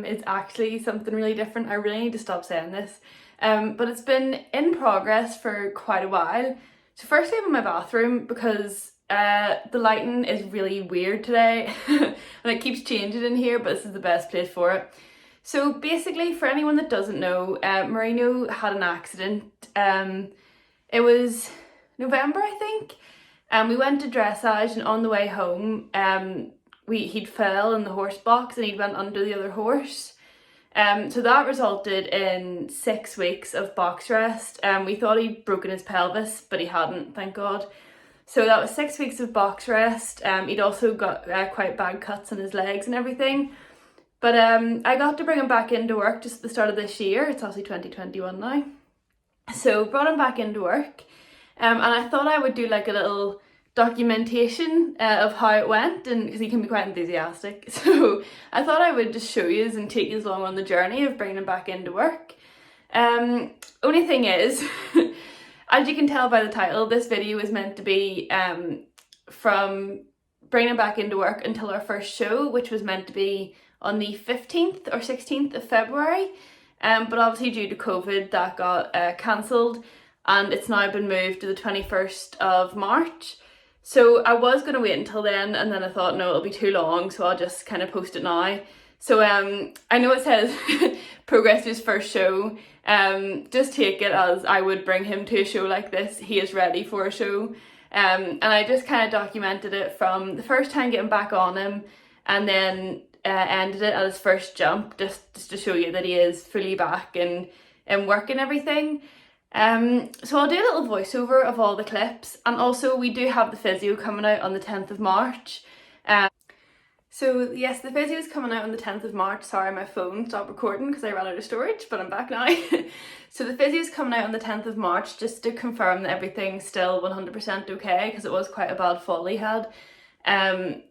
is actually something really different. I really need to stop saying this. But it's been in progress for quite a while. So firstly, I'm in my bathroom because the lighting is really weird today and it keeps changing in here, but this is the best place for it. So basically, for anyone that doesn't know, Moreno had an accident. It was November, I think. We went to dressage, and on the way home, he'd fell in the horse box and he went under the other horse. So that resulted in 6 weeks of box rest. We thought he'd broken his pelvis, but he hadn't, thank God. So that was 6 weeks of box rest. He'd also got quite bad cuts on his legs and everything. But I got to bring him back into work just at the start of this year. It's obviously 2021 now. So brought him back into work. And I thought I would do like a little documentation of how it went, and because he can be quite enthusiastic. So I thought I would just show you and take you along on the journey of bringing him back into work. Only thing is, as you can tell by the title, this video is meant to be from bringing him back into work until our first show, which was meant to be on the 15th or 16th of February. But obviously due to COVID that got cancelled, and it's now been moved to the 21st of March. So I was going to wait until then, and then I thought, no, it'll be too long, so I'll just kind of post it now. So I know it says progress to his first show. Just take it as I would bring him to a show like this. He is ready for a show. And I just kind of documented it from the first time getting back on him, and then ended it at his first jump, just to show you that he is fully back and work and everything. So I'll do a little voiceover of all the clips, and also we do have the physio coming out on the 10th of March. So yes, the physio is coming out on the 10th of March. Sorry, my phone stopped recording because I ran out of storage, but I'm back now. So the physio is coming out on the 10th of March just to confirm that everything's still 100% okay, because it was quite a bad fall he had.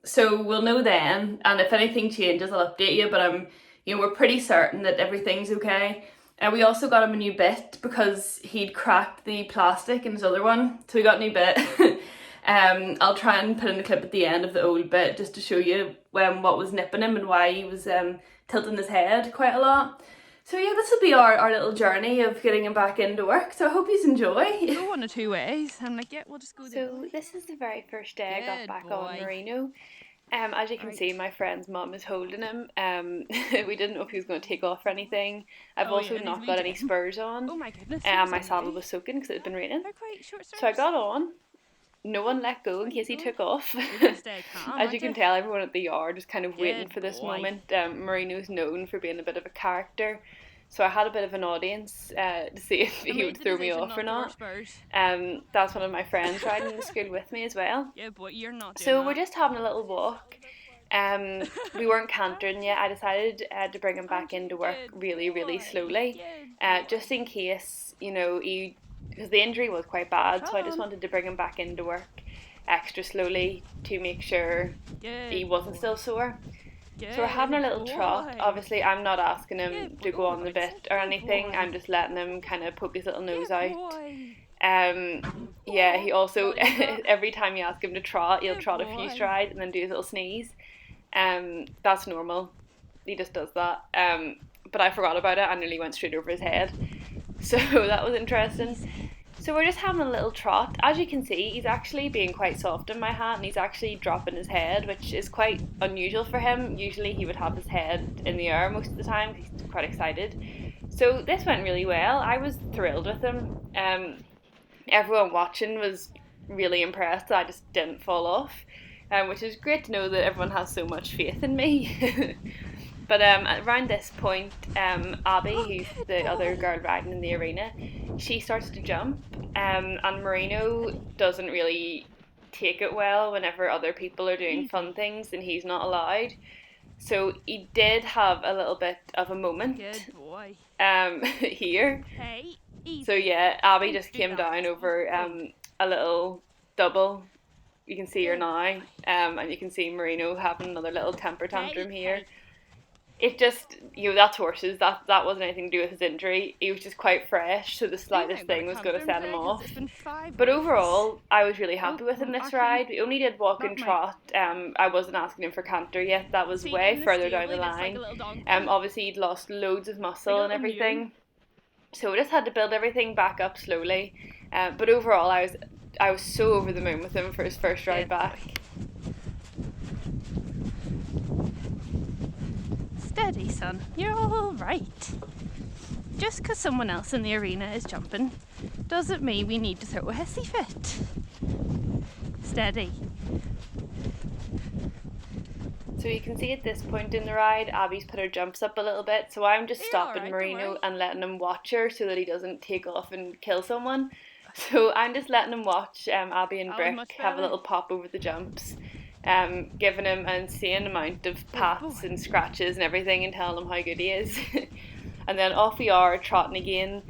So we'll know then, and if anything changes I'll update you, but we're pretty certain that everything's okay. And we also got him a new bit because he'd cracked the plastic in his other one, so we got a new bit. I'll try and put in a clip at the end of the old bit just to show you what was nipping him and why he was tilting his head quite a lot. So yeah, this will be our little journey of getting him back into work, so I hope you enjoy. Go one or two ways. I'm like, yeah, we'll just go there. So this is the very first day I got back on Moreno. As you can see, my friend's mum is holding him. We didn't know if he was going to take off or anything. I've also not got any spurs on. Oh my goodness. My saddle was soaking because it had been raining. So I got on. No one let go in case he took off. As you can tell, everyone at the yard was kind of waiting for this moment. Moreno's known for being a bit of a character. So I had a bit of an audience to see if he would throw me off or not. That's one of my friends riding in school with me as well. Yeah, but you're not doing So that. we're just having a little walk. We weren't cantering yet. I decided to bring him back into work really, really slowly, just in case, because the injury was quite bad. So I just wanted to bring him back into work extra slowly to make sure he wasn't still sore. So we're having a little trot. Obviously, I'm not asking him to go on the bit or anything. I'm just letting him kind of poke his little nose out. He also, every time you ask him to trot, he'll trot a few strides and then do his little sneeze. That's normal. He just does that. But I forgot about it. I nearly went straight over his head. So that was interesting. So we're just having a little trot. As you can see, he's actually being quite soft in my hand, and he's actually dropping his head, which is quite unusual for him. Usually he would have his head in the air most of the time because he's quite excited. So this went really well. I was thrilled with him. Everyone watching was really impressed that I just didn't fall off, which is great to know that everyone has so much faith in me. But around this point, Abby, who's the other girl riding in the arena, she starts to jump, and Moreno doesn't really take it well whenever other people are doing fun things and he's not allowed. So he did have a little bit of a moment. Good boy. Here. Hey, easy. So yeah, Abby just came down over a little double. You can see her now, and you can see Moreno having another little temper tantrum here. it just, that's horses. That wasn't anything to do with his injury. He was just quite fresh, so the slightest thing was going to send him off. It's been 5 But weeks. overall, I was really happy with him this actually, ride. We only did walk and that might- trot. I wasn't asking him for canter yet. That was See, way in the further down stable, the he looks like line. a little donkey. Obviously he'd lost loads of muscle Like a and little everything. mule. So we just had to build everything back up slowly. But overall, I was so over the moon with him for his first ride Good back. Steady, son. You're all right. Just because someone else in the arena is jumping doesn't mean we need to throw a hissy fit. Steady. So you can see at this point in the ride, Abby's put her jumps up a little bit, so I'm just You're stopping alright, don't Moreno worry. and letting him watch her so that he doesn't take off and kill someone. So I'm just letting him watch Abby and That was Brick much have a better. little pop over the jumps, giving him an insane amount of pats boy. and scratches and everything and telling him how good he is. And then off we are, trotting again.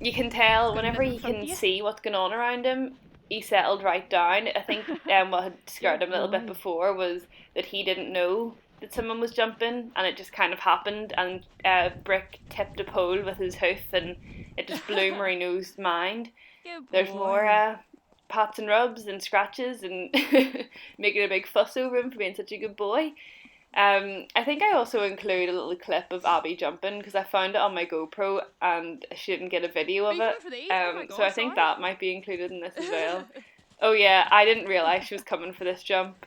You can tell whenever he can see what's going on around him, he settled right down. I think what had scared him a little bit before was that he didn't know that someone was jumping, and it just kind of happened, and Brick tipped a pole with his hoof, and it just blew Moreno's mind. Good There's boy. more pats and rubs and scratches and making a big fuss over him for being such a good boy. I think I also include a little clip of Abby jumping because I found it on my GoPro and she didn't get a video of Are you it. going for these? Oh my So I God, think sorry. that might be included in this as well. Oh yeah, I didn't realise she was coming for this jump.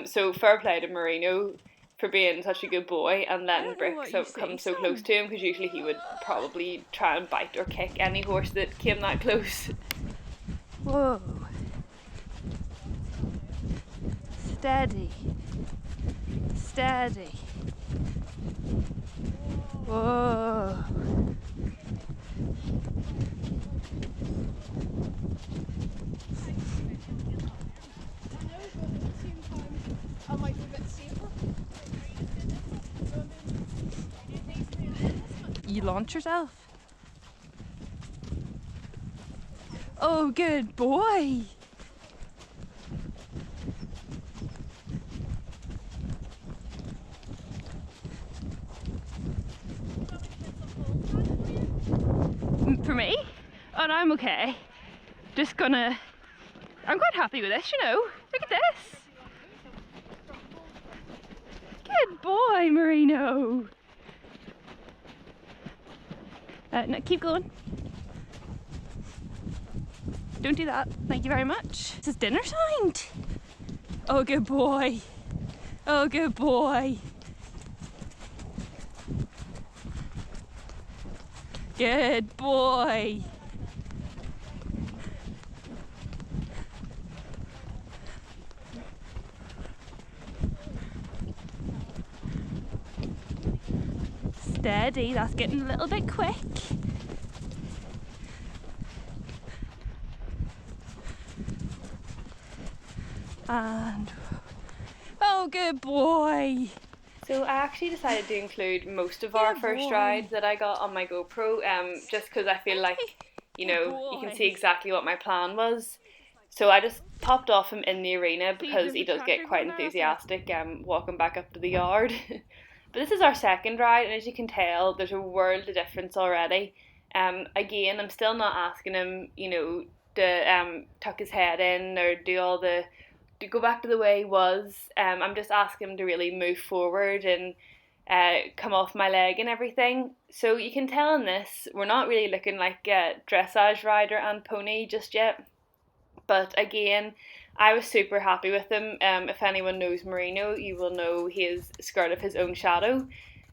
So fair play to Moreno for being such a good boy and letting don't know Brick what you come say, so close to him, because usually he would probably try and bite or kick any horse that came that close. Whoa. Steady. Steady. Whoa. You launch yourself. Oh, good boy. For me? Oh, no, I'm okay. I'm quite happy with this, you know. Look at this. Good boy, Moreno. No, keep going. Don't do that. Thank you very much. This is dinner time. Oh, good boy. Oh, good boy. Good boy. Steady, that's getting a little bit quick. And oh, good boy. So I actually decided to include most of our Good first boy. rides that I got on my GoPro, just because I feel like, you know, you can see exactly what my plan was. So I just popped off him in the arena because he does get quite enthusiastic walking back up to the yard. But this is our second ride, and as you can tell, there's a world of difference already. Again, I'm still not asking him, you know, to tuck his head in or to go back to the way he was. I'm just asking him to really move forward and come off my leg and everything. So you can tell in this, we're not really looking like a dressage rider and pony just yet. But again, I was super happy with him. If anyone knows Moreno, you will know he is scared of his own shadow.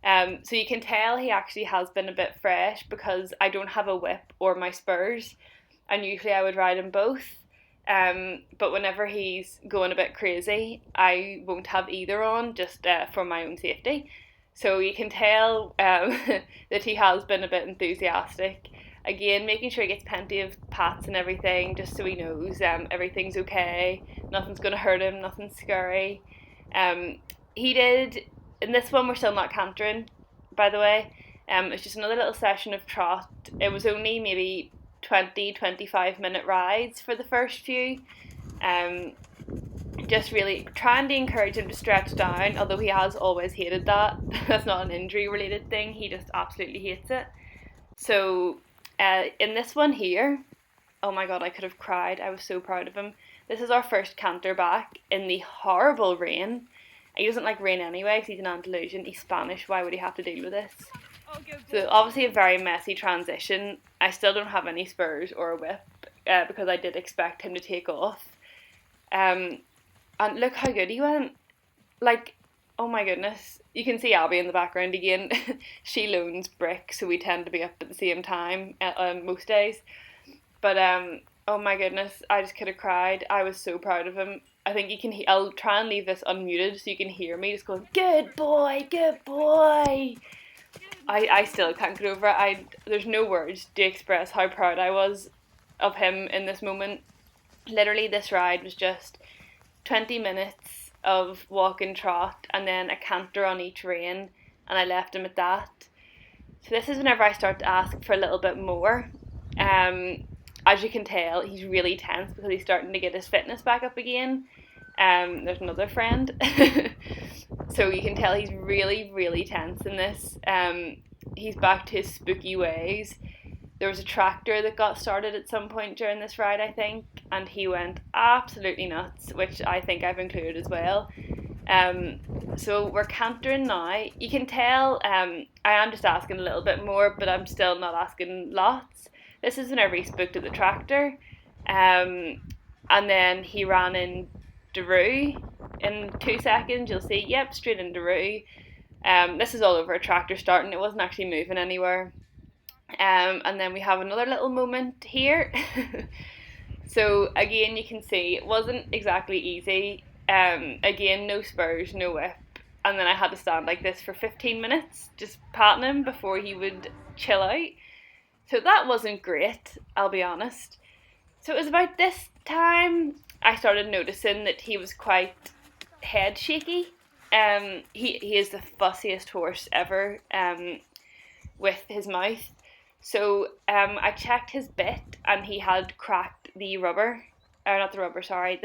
So you can tell he actually has been a bit fresh because I don't have a whip or my spurs, and usually I would ride him both. But whenever he's going a bit crazy, I won't have either on, just for my own safety. So you can tell that he has been a bit enthusiastic. Again, making sure he gets plenty of pats and everything, just so he knows everything's okay, nothing's going to hurt him, nothing's scary. He did, in this one we're still not cantering, by the way. It's just another little session of trot. It was only maybe 20-25 minute rides for the first few. just really trying to encourage him to stretch down, although he has always hated that. That's not an injury related thing, he just absolutely hates it. So in this one here, oh my god, I could have cried. I was so proud of him. This is our first canter back in the horrible rain. He doesn't like rain anyway because he's an Andalusian. He's Spanish, why would he have to deal with this? So obviously a very messy transition. I still don't have any spurs or a whip because I did expect him to take off. And look how good he went. Like, oh my goodness. You can see Abby in the background again. She loans brick, so we tend to be up at the same time most days. But oh my goodness, I just could have cried. I was so proud of him. I think you can. I'll try and leave this unmuted so you can hear me just going, "Good boy, good boy." I still can't get over it. There's no words to express how proud I was of him in this moment. Literally, this ride was just 20 minutes of walk and trot and then a canter on each rein, and I left him at that. So this is whenever I start to ask for a little bit more. As you can tell, he's really tense because he's starting to get his fitness back up again. There's another friend. So you can tell he's really, really tense in this. He's back to his spooky ways. There was a tractor that got started at some point during this ride, I think, and he went absolutely nuts, which I think I've included as well. So we're cantering now. You can tell I am just asking a little bit more, but I'm still not asking lots. This is whenever he spooked at the tractor. And then he ran in Daru. In 2 seconds, you'll see, yep, straight in Daru. This is all over a tractor starting. It wasn't actually moving anywhere. And then we have another little moment here. So again, you can see it wasn't exactly easy. Again, no spurs, no whip. And then I had to stand like this for 15 minutes, just patting him before he would chill out. So that wasn't great, I'll be honest. So it was about this time I started noticing that he was quite head shaky. He is the fussiest horse ever with his mouth. So I checked his bit and he had cracked the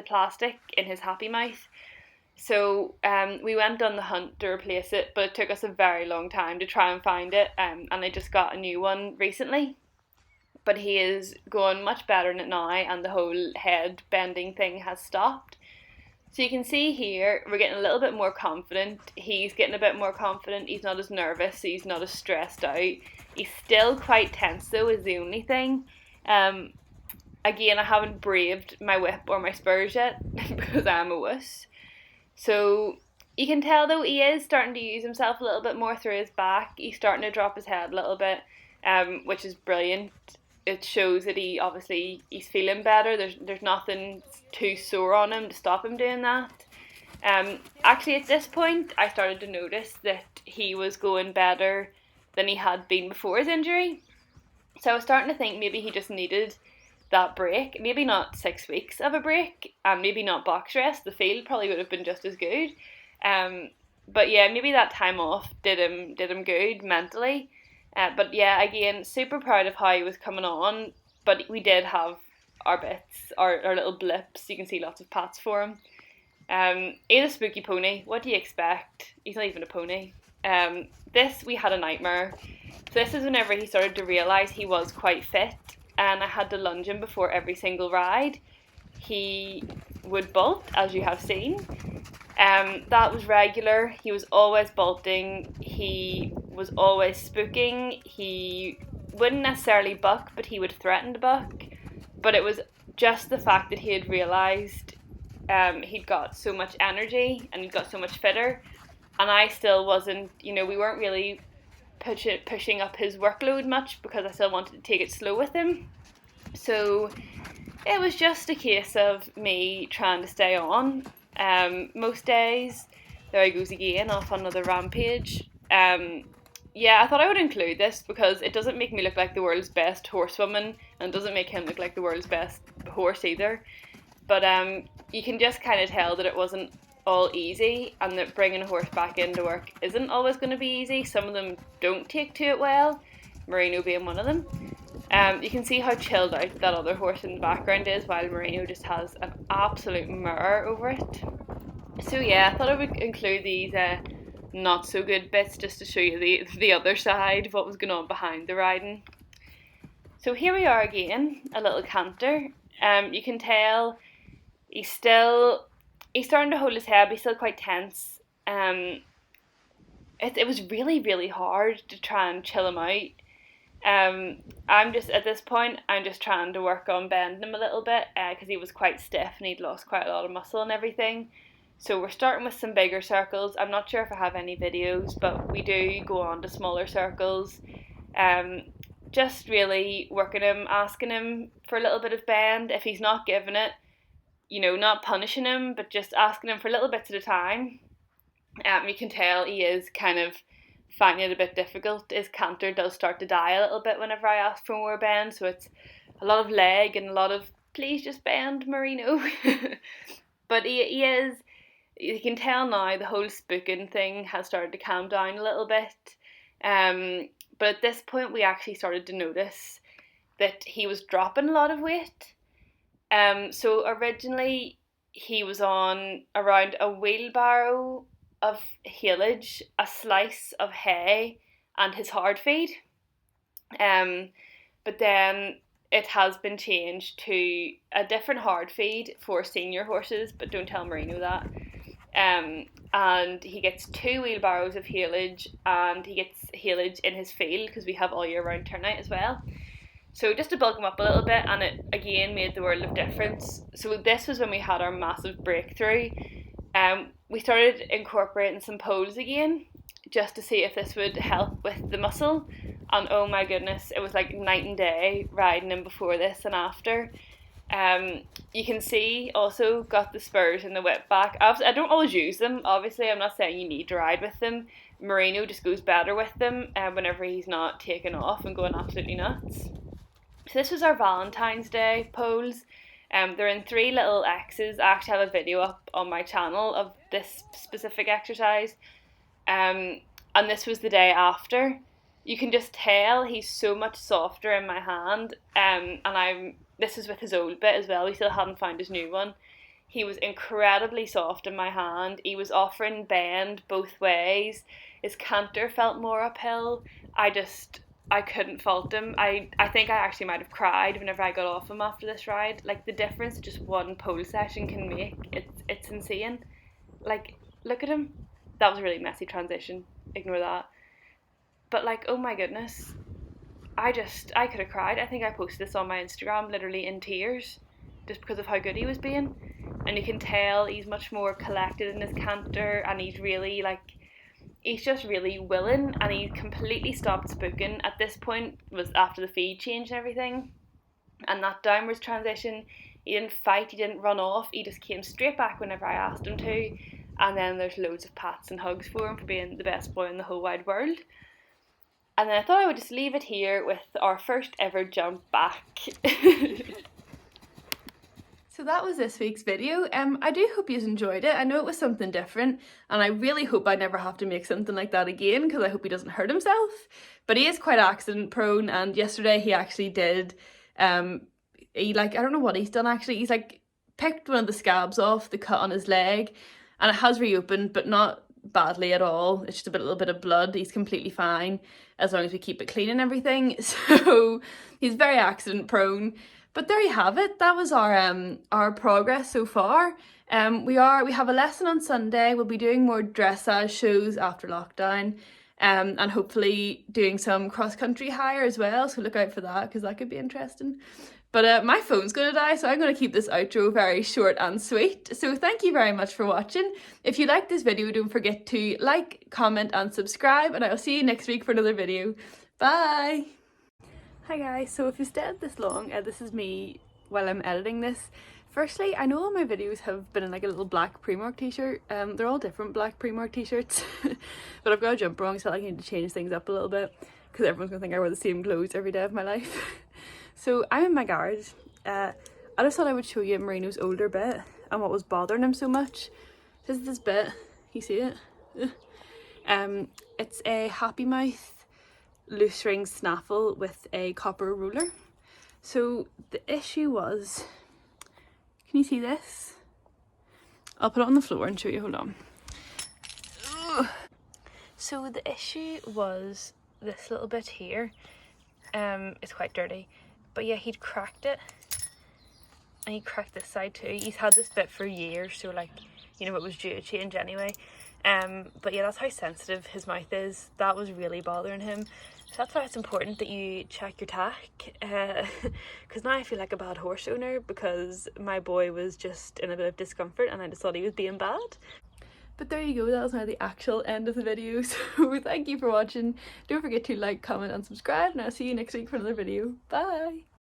plastic in his happy mouth. So we went on the hunt to replace it, but it took us a very long time to try and find it, and I just got a new one recently. But he is going much better in it now, and the whole head bending thing has stopped. So you can see here, we're getting a little bit more confident. He's getting a bit more confident. He's not as nervous. He's not as stressed out. He's still quite tense though, is the only thing. Again, I haven't braved my whip or my spurs yet because I'm a wuss. So you can tell though he is starting to use himself a little bit more through his back. He's starting to drop his head a little bit, which is brilliant. It shows that he's feeling better. There's nothing too sore on him to stop him doing that. Actually at this point I started to notice that he was going better than he had been before his injury. So I was starting to think maybe he just needed that break, maybe not 6 weeks of a break, and maybe not box rest. The field probably would have been just as good. But yeah, maybe that time off did him good mentally. But yeah, again, super proud of how he was coming on. But we did have our bits, our little blips. You can see lots of pats for him. He's a spooky pony. What do you expect? He's not even a pony. This, we had a nightmare. So this is whenever he started to realise he was quite fit, and I had to lunge him before every single ride. He would bolt, as you have seen. That was regular. He was always bolting. He was always spooking. He wouldn't necessarily buck, but he would threaten to buck. But it was just the fact that he had realised he'd got so much energy and he'd got so much fitter, and I still wasn't, we weren't really pushing up his workload much because I still wanted to take it slow with him. So it was just a case of me trying to stay on. Most days, there he goes again, off on another rampage. Yeah, I thought I would include this because it doesn't make me look like the world's best horsewoman, and it doesn't make him look like the world's best horse either. But you can just kind of tell that it wasn't all easy, and that bringing a horse back into work isn't always going to be easy. Some of them don't take to it well, Moreno being one of them. You can see how chilled out that other horse in the background is, while Moreno just has an absolute murder over it. So yeah, I thought I would include these not so good bits just to show you the other side of what was going on behind the riding. So here we are again, a little canter. You can tell he's starting to hold his head, but he's still quite tense. It was really, really hard to try and chill him out. I'm just at this point, I'm just trying to work on bending him a little bit because he was quite stiff and he'd lost quite a lot of muscle and everything. So we're starting with some bigger circles. I'm not sure if I have any videos, but we do go on to smaller circles. Just really working him, asking him for a little bit of bend. If he's not giving it, not punishing him, but just asking him for little bits at a time. You can tell he is kind of finding it a bit difficult. His canter does start to die a little bit whenever I ask for more bend, so it's a lot of leg and a lot of please just bend, Moreno. But he is, you can tell now the whole spooking thing has started to calm down a little bit. But at this point we actually started to notice that he was dropping a lot of weight. So originally he was on around a wheelbarrow of haylage, a slice of hay, and his hard feed. But then it has been changed to a different hard feed for senior horses, but don't tell Moreno that. And he gets 2 wheelbarrows of haylage, and he gets haylage in his field because we have all year round turnout as well. So just to bulk him up a little bit, and it again made the world of difference. So this was when we had our massive breakthrough. We started incorporating some poles again, just to see if this would help with the muscle. And oh my goodness, it was like night and day riding him before this and after. You can see also got the spurs and the whip back. I don't always use them, obviously. I'm not saying you need to ride with them. Moreno just goes better with them whenever he's not taking off and going absolutely nuts. So this was our Valentine's Day poles. They're in 3 little X's. I actually have a video up on my channel of this specific exercise. And this was the day after. You can just tell he's so much softer in my hand. This is with his old bit as well. We still hadn't found his new one. He was incredibly soft in my hand. He was offering bend both ways. His canter felt more uphill. I couldn't fault him. I think I actually might have cried whenever I got off him after this ride. Like, the difference just one pole session can make, it's insane. Like, look at him. That was a really messy transition. Ignore that. But like, oh my goodness. I could have cried. I think I posted this on my Instagram literally in tears just because of how good he was being. And you can tell he's much more collected in his canter, and he's just really willing, and he completely stopped spooking. At this point was after the feed change and everything, and that downwards transition, he didn't fight, he didn't run off, he just came straight back whenever I asked him to. And then there's loads of pats and hugs for him for being the best boy in the whole wide world. And then I thought I would just leave it here with our first ever jump back. So that was this week's video. I do hope you enjoyed it. I know it was something different, and I really hope I never have to make something like that again, because I hope he doesn't hurt himself. But he is quite accident prone, and yesterday he actually did, I don't know what he's done actually. He's picked one of the scabs off the cut on his leg, and it has reopened, but not badly at all. It's just a little bit of blood. He's completely fine as long as we keep it clean and everything. So he's very accident prone. But there you have it. That was our progress so far. We have a lesson on Sunday. We'll be doing more dressage shows after lockdown, and hopefully doing some cross country hire as well. So look out for that, because that could be interesting. But my phone's going to die, so I'm going to keep this outro very short and sweet. So thank you very much for watching. If you liked this video, don't forget to like, comment and subscribe, and I'll see you next week for another video. Bye! Hi guys, so if you stayed this long, this is me while I'm editing this. Firstly, I know all my videos have been in a little black Primark t-shirt. They're all different black Primark t-shirts. But I've got a jumper on, so I need to change things up a little bit, because everyone's going to think I wear the same clothes every day of my life. So I'm in my garage. I just thought I would show you Moreno's older bit and what was bothering him so much. This is this bit, you see it? It's a Happy Mouth loose ring snaffle with a copper roller. So the issue was, can you see this? I'll put it on the floor and show you, hold on. Ugh. So the issue was this little bit here. It's quite dirty, but yeah, he'd cracked it, and he cracked this side too. He's had this bit for years, so like, you know, it was due to change anyway. But yeah, that's how sensitive his mouth is. That was really bothering him. So that's why it's important that you check your tack, because now I feel like a bad horse owner because my boy was just in a bit of discomfort and I just thought he was being bad. But there you go, that was now the actual end of the video. So thank you for watching. Don't forget to like, comment and subscribe, and I'll see you next week for another video. Bye!